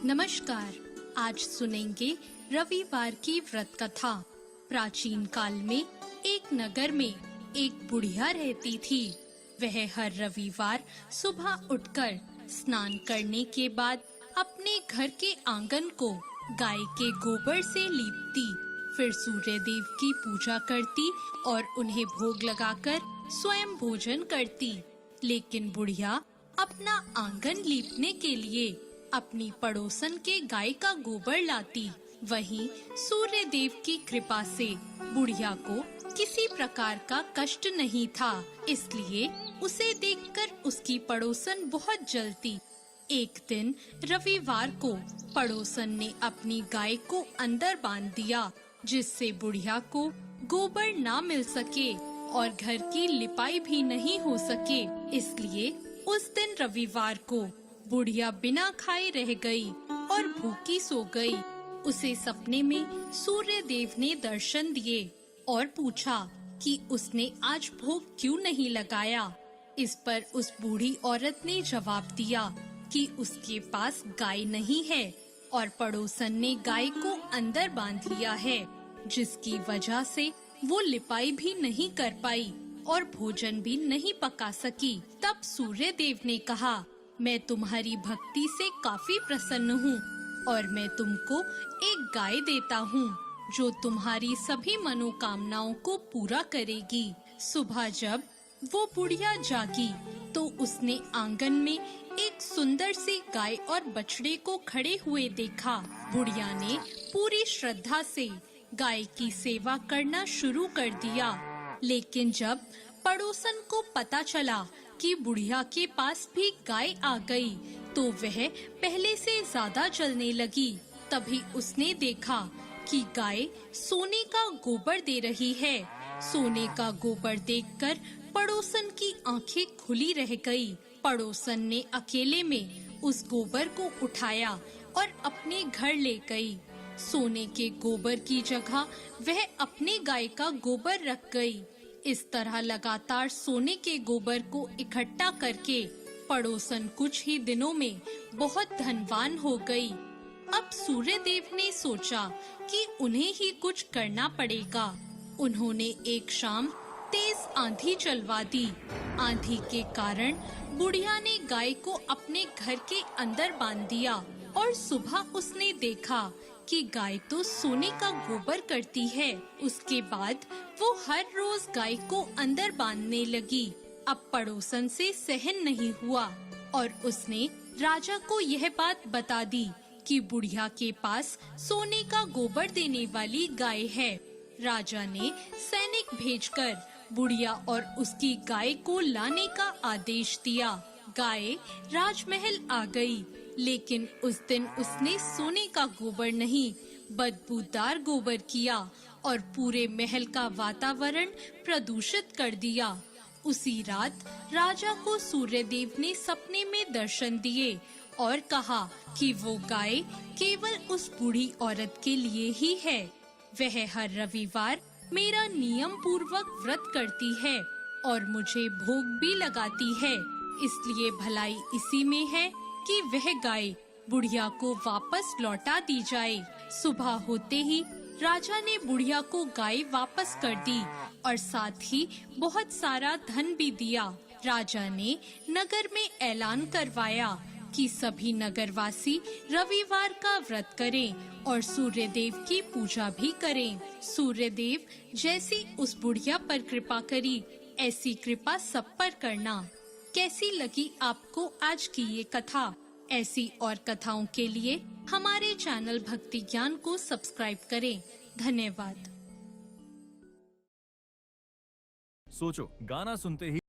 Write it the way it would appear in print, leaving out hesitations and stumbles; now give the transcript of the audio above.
नमस्कार। आज सुनेंगे रविवार की व्रत कथा। प्राचीन काल में एक नगर में एक बुढ़िया रहती थी। वह हर रविवार सुबह उठकर स्नान करने के बाद अपने घर के आंगन को गाय के गोबर से लीपती, फिर सूर्य देव की पूजा करती और उन्हें भोग लगाकर स्वयं भोजन करती। लेकिन बुढ़िया अपना आंगन लीपने के लिए अपनी पड़ोसन के गाय का गोबर लाती। वहीं सूर्य देव की कृपा से बुढ़िया को किसी प्रकार का कष्ट नहीं था, इसलिए उसे देखकर उसकी पड़ोसन बहुत जलती। एक दिन रविवार को पड़ोसन ने अपनी गाय को अंदर बांध दिया, जिससे बुढ़िया को गोबर ना मिल सके और घर की लिपाई भी नहीं हो सके। इसलिए उस दिन रविवार को बुढ़िया बिना खाए रह गई और भूखी सो गई। उसे सपने में सूर्य देव ने दर्शन दिए और पूछा कि उसने आज भोग क्यों नहीं लगाया। इस पर उस बूढ़ी औरत ने जवाब दिया कि उसके पास गाय नहीं है और पड़ोसन ने गाय को अंदर बांध लिया है, जिसकी वजह से वो लिपाई भी नहीं कर पाई और भोजन भी नहीं पका सकी। तब सूर्य देव ने कहा, मैं तुम्हारी भक्ति से काफी प्रसन्न हूँ और मैं तुमको एक गाय देता हूँ जो तुम्हारी सभी मनोकामनाओं को पूरा करेगी। सुबह जब वो बुढ़िया जागी तो उसने आंगन में एक सुंदर सी गाय और बछड़े को खड़े हुए देखा। बुढ़िया ने पूरी श्रद्धा से गाय की सेवा करना शुरू कर दिया। लेकिन जब पड़ोसन को पता चला कि बुढ़िया के पास भी गाय आ गई, तो वह पहले से ज्यादा जलने लगी। तभी उसने देखा कि गाय सोने का गोबर दे रही है। सोने का गोबर देखकर पड़ोसन की आंखें खुली रह गई। पड़ोसन ने अकेले में उस गोबर को उठाया और अपने घर ले गई। सोने के गोबर की जगह वह अपने गाय का गोबर रख गई। इस तरह लगातार सोने के गोबर को इकट्ठा करके पड़ोसन कुछ ही दिनों में बहुत धनवान हो गई। अब सूर्य देव ने सोचा कि उन्हें ही कुछ करना पड़ेगा। उन्होंने एक शाम तेज आंधी चलवा दी। आंधी के कारण बुढ़िया ने गाय को अपने घर के अंदर बांध दिया और सुबह उसने देखा कि गाय तो सोने का गोबर करती है। उसके बाद वो हर रोज गाय को अंदर बांधने लगी। अब पड़ोसन से सहन नहीं हुआ और उसने राजा को यह बात बता दी कि बुढ़िया के पास सोने का गोबर देने वाली गाय है। राजा ने सैनिक भेजकर बुढ़िया और उसकी गाय को लाने का आदेश दिया। गाय राजमहल आ गई, लेकिन उस दिन उसने सोने का गोबर नहीं, बदबूदार गोबर किया और पूरे महल का वातावरण प्रदूषित कर दिया। उसी रात राजा को सूर्यदेव ने सपने में दर्शन दिए और कहा कि वो गाय केवल उस बूढ़ी औरत के लिए ही है। वह हर रविवार मेरा नियम पूर्वक व्रत करती है और मुझे भोग भी लगाती है, इसलिए भलाई इसी में है कि वह गाय बुढ़िया को वापस लौटा दी जाए। सुबह होते ही राजा ने बुढ़िया को गाय वापस कर दी और साथ ही बहुत सारा धन भी दिया। राजा ने नगर में ऐलान करवाया कि सभी नगरवासी रविवार का व्रत करें और सूर्य देव की पूजा भी करें। सूर्य देव जैसी उस बुढ़िया पर कृपा करी, ऐसी कृपा सब पर करना। कैसी लगी आपको आज की ये कथा? ऐसी और कथाओं के लिए हमारे चैनल भक्ति ज्ञान को सब्सक्राइब करें। धन्यवाद। सोचो, गाना सुनते ही